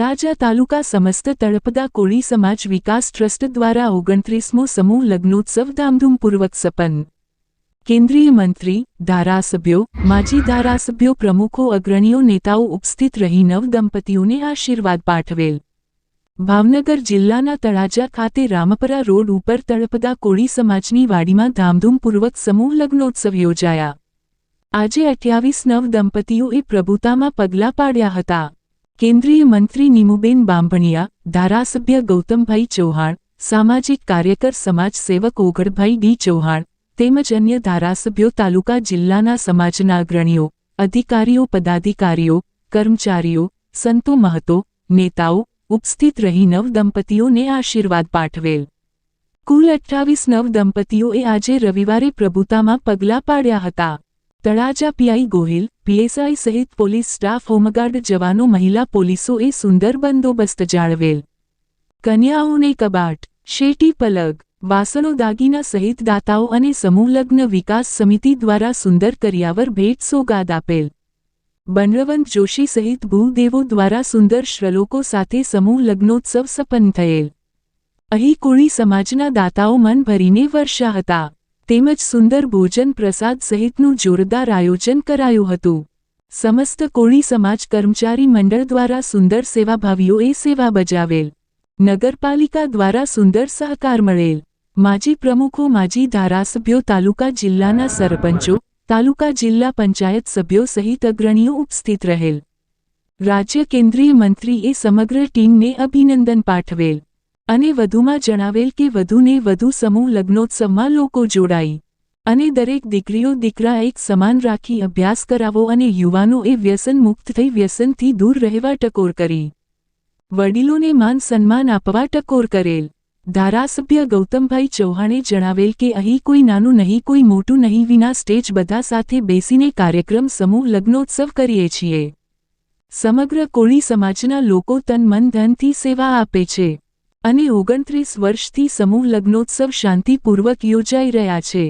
તળાજા તાલુકા સમસ્ત તળપદા કોળી સમાજ વિકાસ ટ્રસ્ટ દ્વારા 29મો સમૂહ લગ્નોત્સવ ધામધૂમપૂર્વક સંપન્ન। કેન્દ્રીય મંત્રી, ધારાસભ્યો, માજી ધારાસભ્યો, પ્રમુખો, અગ્રણીઓ, નેતાઓ ઉપસ્થિત રહી નવ દંપતીઓને આશીર્વાદ પાઠવેલ। ભાવનગર જિલ્લાના તળાજા ખાતે રામપરા રોડ ઉપર તળપદા કોળી સમાજની વાડીમાં ધામધૂમપૂર્વક સમૂહ લગ્નોત્સવ યોજાયા। આજે 28 નવ દંપતીઓએ પ્રભુતામાં પગલાં પાડ્યા હતા। કેન્દ્રીય મંત્રી નીમુબેન બાંભણિયા, ધારાસભ્ય ગૌતમભાઈ ચૌહાણ, સામાજિક કાર્યકર સમાજ સેવક ઓગળભાઈ ડી ચૌહાણ તેમજ અન્ય ધારાસભ્યો, તાલુકા જિલ્લાના સમાજના અગ્રણીઓ, અધિકારીઓ, પદાધિકારીઓ, કર્મચારીઓ, સંતો મહતો, નેતાઓ ઉપસ્થિત રહી નવ દંપતીઓને આશીર્વાદ પાઠવેલ। કુલ 28 નવ દંપતીઓએ આજે રવિવારે પ્રભુતામાં પગલાં પાડ્યા હતા। તળાજા પીઆઈ ગોહિલ, પીએસઆઈ સહિત પોલીસ સ્ટાફ, હોમગાર્ડ જવાનો, મહિલા પોલીસોએ સુંદર બંદોબસ્ત જાળવેલ। કન્યાઓને કબાટ, શેટી, પલગ, વાસણો, દાગીના સહિત દાતાઓ અને સમૂહ લગ્ન વિકાસ સમિતિ દ્વારા સુંદર કરિયાવર ભેટ સોગાદ આપેલ। બનરવંત જોશી સહિત ભૂદેવો દ્વારા સુંદર શ્લોકો સાથે સમૂહ લગ્નોત્સવ સંપન્ન થયેલ। અહીં કોળી સમાજના દાતાઓ મન ભરીને વરસ્યા હતા તેમજ સુંદર ભોજન પ્રસાદ સહિતનું જોરદાર આયોજન કરાયું હતું। સમસ્ત કોળી સમાજ કર્મચારી મંડળ દ્વારા સુંદર સેવાભાવીઓએ સેવા બજાવેલ। નગરપાલિકા દ્વારા સુંદર સહકાર મળેલ। માજી પ્રમુખો, માજી ધારાસભ્યો, તાલુકા જિલ્લાના સરપંચો, તાલુકા જિલ્લા પંચાયત સભ્યો સહિત અગ્રણીઓ ઉપસ્થિત રહેલ। રાજ્ય કેન્દ્રીય મંત્રીએ સમગ્ર ટીમને અભિનંદન પાઠવેલ અને વધુમાં જણાવેલ કે વધુને વધુ સમૂહ લગ્નોત્સવમાં લોકો જોડાઈ અને દરેક દીકરીઓ દીકરા એક સમાન રાખી અભ્યાસ કરાવો અને યુવાનોએ વ્યસન મુક્ત થઈ વ્યસનથી દૂર રહેવા ટકોર કરી વડીલોને માન સન્માન આપવા ટકોર કરેલ। ધારાસભ્ય ગૌતમભાઈ ચૌહાણે જણાવેલ કે અહીં કોઈ નાનું નહીં, કોઈ મોટું નહીં, વિના સ્ટેજ બધા સાથે બેસીને કાર્યક્રમ સમૂહ લગ્નોત્સવ કરીએ છીએ। સમગ્ર કોળી સમાજના લોકો તન મન ધનથી સેવા આપે છે અને 29 વર્ષથી સમૂહ લગ્નોત્સવ શાંતિપૂર્વક યોજાઈ રહ્યા છે।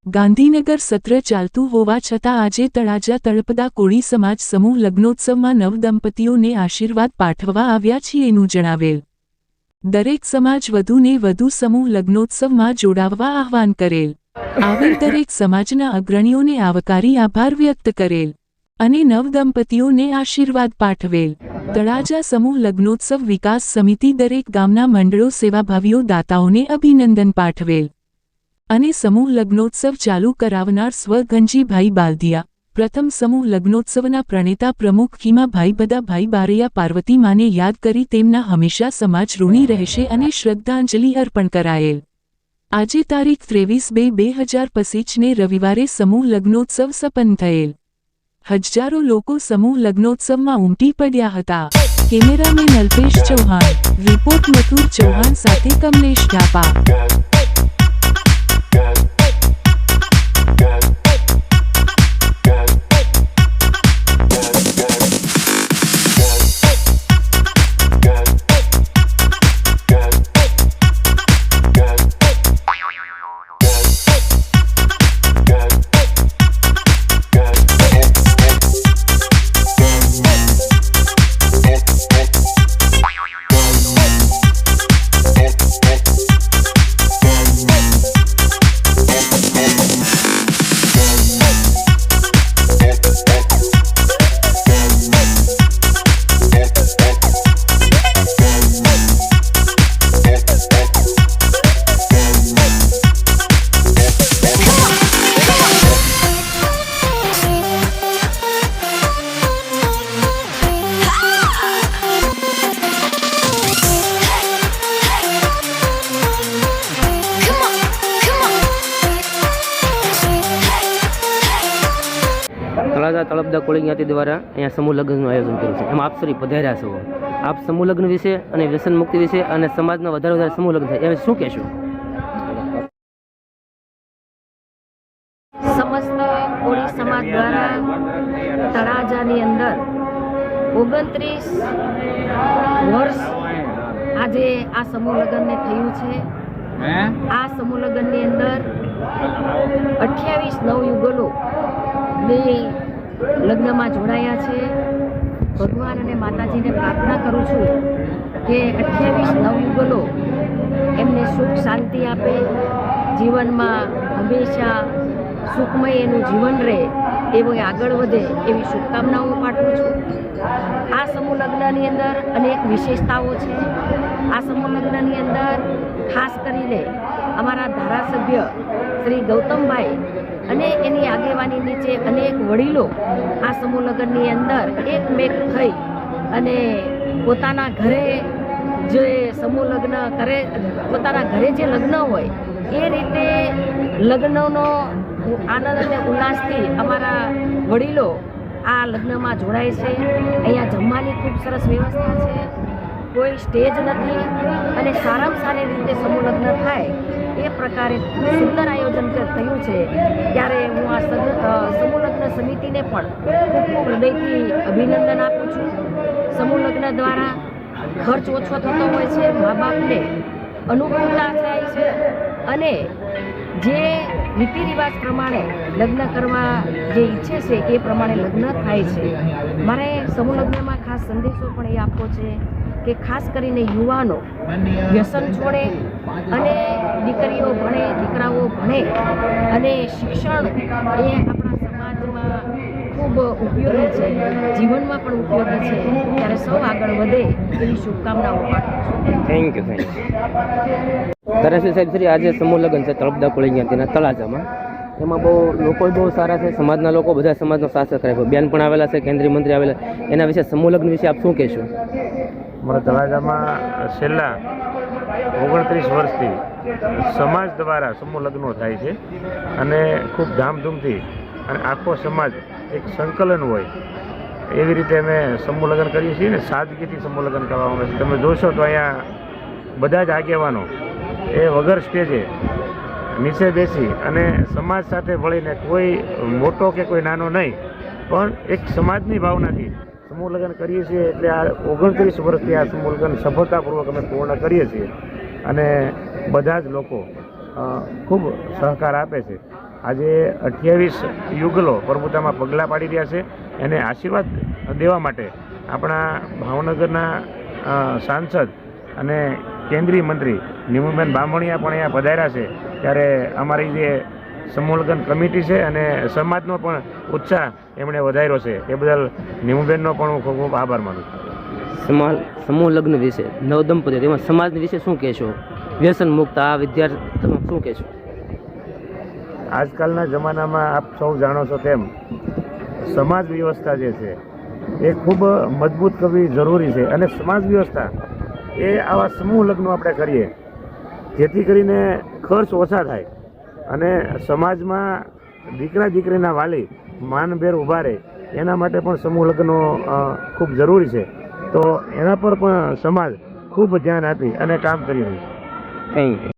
ગાંધીનગર સત્ર ચાલતું હોવા છતાં આજે તળાજા તળપદા કોળી સમાજ સમૂહ લગ્નોત્સવમાં નવ દંપતીઓને આશીર્વાદ પાઠવવા આવ્યા છીએનું જણાવેલ। દરેક સમાજ વધુને વધુ સમૂહ લગ્નોત્સવમાં જોડાવવા આહ્વાન કરેલ। આવેલ દરેક સમાજના અગ્રણીઓને આવકારી આભાર વ્યક્ત કરેલ અને નવ દંપતીઓને આશીર્વાદ પાઠવેલ। તળાજા સમૂહ લગ્નોત્સવ વિકાસ સમિતિ દરેક ગામના મંડળો, સેવાભાવીઓ, દાતાઓને અભિનંદન પાઠવેલ અને સમૂહ લગ્નોત્સવ ચાલુ કરાવનાર સ્વ ગંજીભાઈ બાલદિયા, પ્રથમ સમૂહ લગ્નોત્સવના પ્રણેતા પ્રમુખ ખીમાભાઈ બદાભાઈ બારૈયા, પાર્વતી માને યાદ કરી તેમના હંમેશા સમાજ ઋણી રહેશે અને શ્રદ્ધાંજલિ અર્પણ કરાયેલ। આજે તારીખ 23/2/2025ને રવિવારે સમૂહ લગ્નોત્સવ સંપન્ન થયેલ। હજારો લોકો સમૂહ લગ્નોત્સવમાં ઉમટી પડ્યા હતા। કેમેરામેન અલ્પેશ ચૌહાણ, રિપોર્ટ મથુર ચૌહાણ સાથે કમલેશ ઢાપા। તળાજા તળપદા કોળી જ્ઞાતિ દ્વારા અહીંયા સમૂહ લગ્નનું આયોજન કર્યું છે। એમાં આપ શ્રી પધાર્યા છો, આપ સમૂહ લગ્ન વિશે અને વ્યસન મુક્તિ વિશે અને સમાજના વધારે સમૂહ લગ્ન થાય એ શું કહેશો? સમસ્ત કોળી સમાજ દ્વારા તળાજાની અંદર 29 વર્ષ આજે આ સમૂહ લગ્નને થયું છે। આ સમૂહ લગ્નની અંદર 28 નવયુગલો ને લગ્નમાં જોડાયા છે। ભગવાન અને માતાજીને પ્રાર્થના કરું છું કે 28 નવયુગલો એમને સુખ શાંતિ આપે, જીવનમાં હંમેશા સુખમય એનું જીવન રહે, એવો આગળ વધે એવી શુભકામનાઓ પાઠવું છું. આ સમૂહ લગ્નની અંદર અનેક વિશેષતાઓ છે. આ સમૂહ લગ્નની અંદર ખાસ કરીને અમારા ધારાસભ્ય શ્રી ગૌતમભાઈ અને એની આગેવાની નીચે અનેક વડીલો આ સમૂહ લગ્નની અંદર એકમેક થઈ અને પોતાના ઘરે જે સમૂહ લગ્ન કરે, પોતાના ઘરે જે લગ્ન હોય એ રીતે લગ્નનો આનંદ અને ઉલ્લાસથી અમારા વડીલો આ લગ્નમાં જોડાય છે. અહીંયા જમવાની ખૂબ સરસ વ્યવસ્થા છે, કોઈ સ્ટેજ નથી અને સારામાં સારી રીતે સમૂહ લગ્ન થાય એ પ્રકારે ખૂબ સુંદર આયોજન થયું છે. ત્યારે હું આ સમૂહ લગ્ન સમિતિને પણ ખૂબ ખૂબ હૃદયથી અભિનંદન આપું છું. સમૂહ લગ્ન દ્વારા ખર્ચ ઓછો થતો હોય છે, મા બાપને અનુકૂળતા થાય છે અને જે રીતિ રિવાજ પ્રમાણે લગ્ન કરવા જે ઈચ્છે છે એ પ્રમાણે લગ્ન થાય છે. મારે સમૂહ લગ્નમાં ખાસ સંદેશો પણ એ આપવો છે કે ખાસ કરીને યુવાનો વ્યસન છોડે અને દીકરીઓ ભણે, દીકરાઓ ભણે અને શિક્ષણ એ આપણા સમાજમાં ખૂબ ઉપયોગી છે, જીવનમાં પણ ઉપયોગી છે. ત્યારે સૌ આગળ વધે એવી શુભકામનાઓ પાઠવું છું. Thank you. ધારાસભ્ય સાહેબ શ્રી, આજે સમૂહ લગ્ન છે તળપદા કોળી જ્ઞાતિના તળાજામાં. એમાં લોકો બહુ સારા છે, સમાજના લોકો બધા સમાજનો સાથ સહકાર આપ્યો. બેન પણ આવેલા છે, કેન્દ્રીય મંત્રી આવેલા. એના વિશે સમૂહ લગ્ન વિશે આપ શું કહેશો? અમારા તળાજામાં છેલ્લા 29 વર્ષથી સમાજ દ્વારા સમૂહ લગ્નો થાય છે અને ખૂબ ધામધૂમથી અને આખો સમાજ એક સંકલન હોય એવી રીતે અમે સમૂહ લગ્ન કરીએ છીએ ને સાદગીથી સમૂહ લગ્ન કરવામાં આવે છે. તમે જોશો તો અહીંયા બધા જ આગેવાનો એ વગર સ્ટેજે નીચે બેસી અને સમાજ સાથે વળીને કોઈ મોટો કે કોઈ નાનો નહીં પણ એક સમાજની ભાવનાથી સમૂહ લગ્ન કરીએ છીએ. એટલે આ 29 વર્ષથી આ સમૂહ લગ્ન સફળતાપૂર્વક અમે પૂર્ણ કરીએ છીએ અને બધા જ લોકો ખૂબ સહકાર આપે છે. આજે 28 યુગલો પ્રભુતામાં પગલાં પાડી રહ્યા છે. એને આશીર્વાદ દેવા માટે આપણા ભાવનગરના સાંસદ અને કેન્દ્રીય મંત્રી નીમુબેન બામણિયા પણ અહીંયા પધાર્યા છે. ત્યારે અમારી જે સમૂહ લગ્ન કમિટી છે અને સમાજનો પણ ઉત્સાહ એમણે વધાર્યો છે. એ બદલ નીમુબેનનો પણ હું ખૂબ ખૂબ આભાર માનું છું. સમૂહ લગ્ન વિશે, નવદંપતિ, તેમાં સમાજ વિશે શું કહેશો? વ્યસન મુક્ત આ વિદ્યાર્થી શું કહેશો? આજકાલના જમાનામાં આપ સૌ જાણો છો તેમ સમાજ વ્યવસ્થા જે છે એ ખૂબ મજબૂત કરવી જરૂરી છે અને સમાજ વ્યવસ્થા એ આવા સમૂહ લગ્નો આપણે કરીએ જેથી કરીને ખર્ચ ઓછા થાય અને સમાજમાં દીકરા દીકરીના વાલી માનભેર ઊભા રહે એના માટે પણ સમૂહ લગ્નો ખૂબ જરૂરી છે. તો એના પર પણ સમાજ ખૂબ ધ્યાન આપી અને કામ કરી રહ્યું છે. Thank you.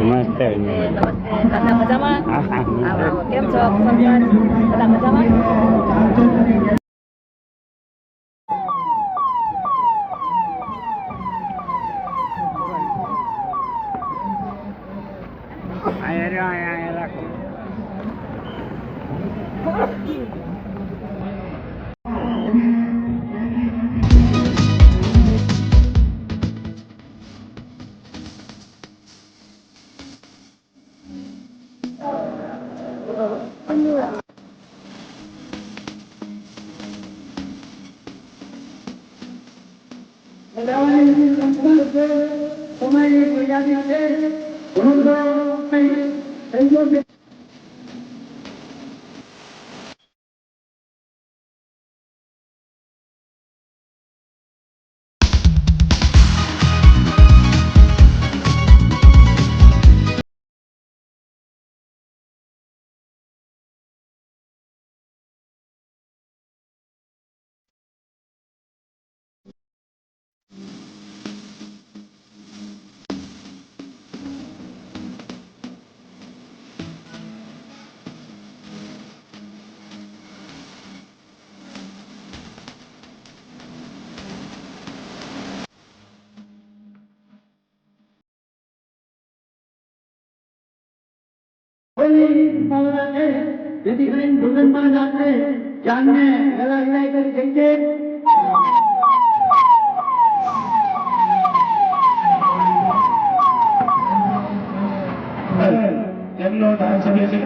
નમસ્તે દાદા મજામાં? કેમ છો? દાદા મજામાં? જેથી કરીને ભગવાનમાં આપણે જાનને લડાઈ કરી શકીએ. એમનો ડાન્સ છે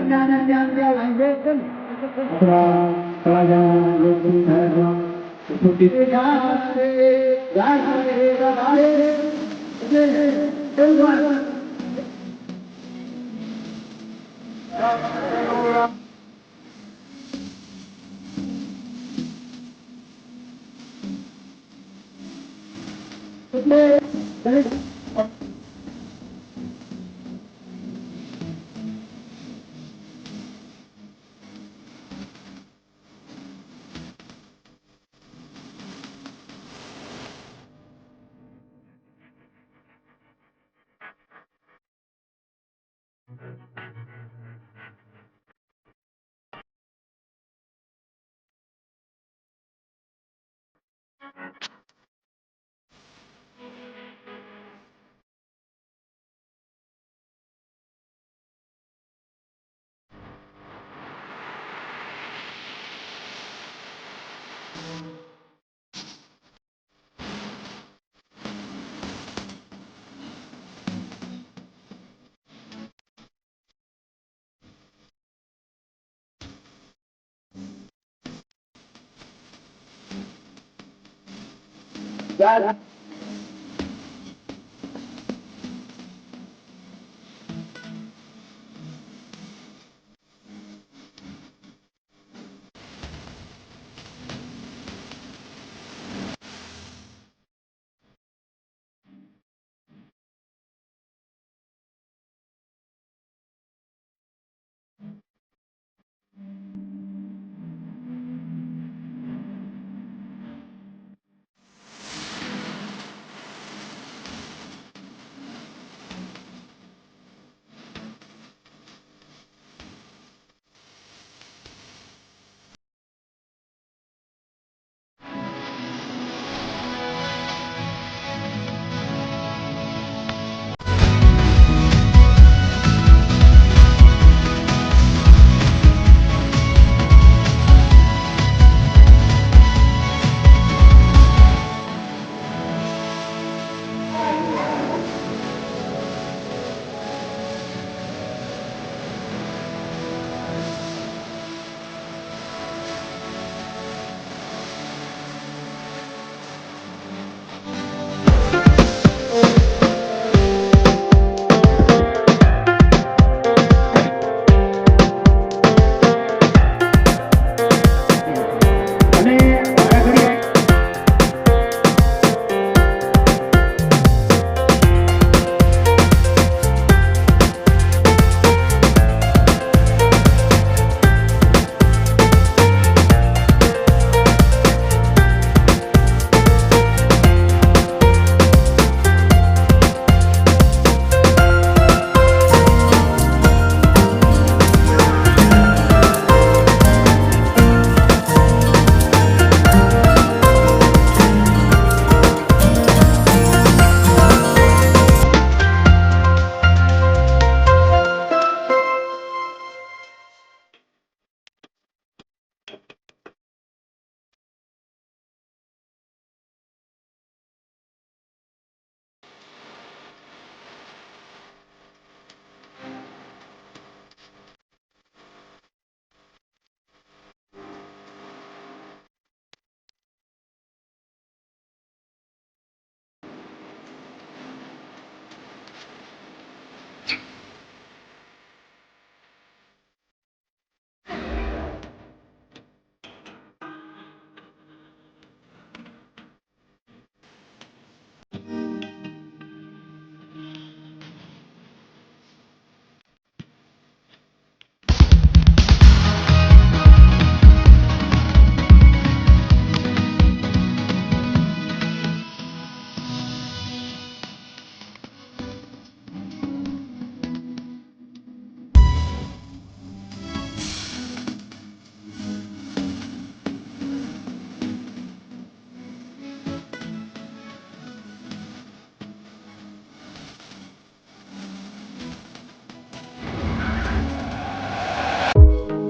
Yeah.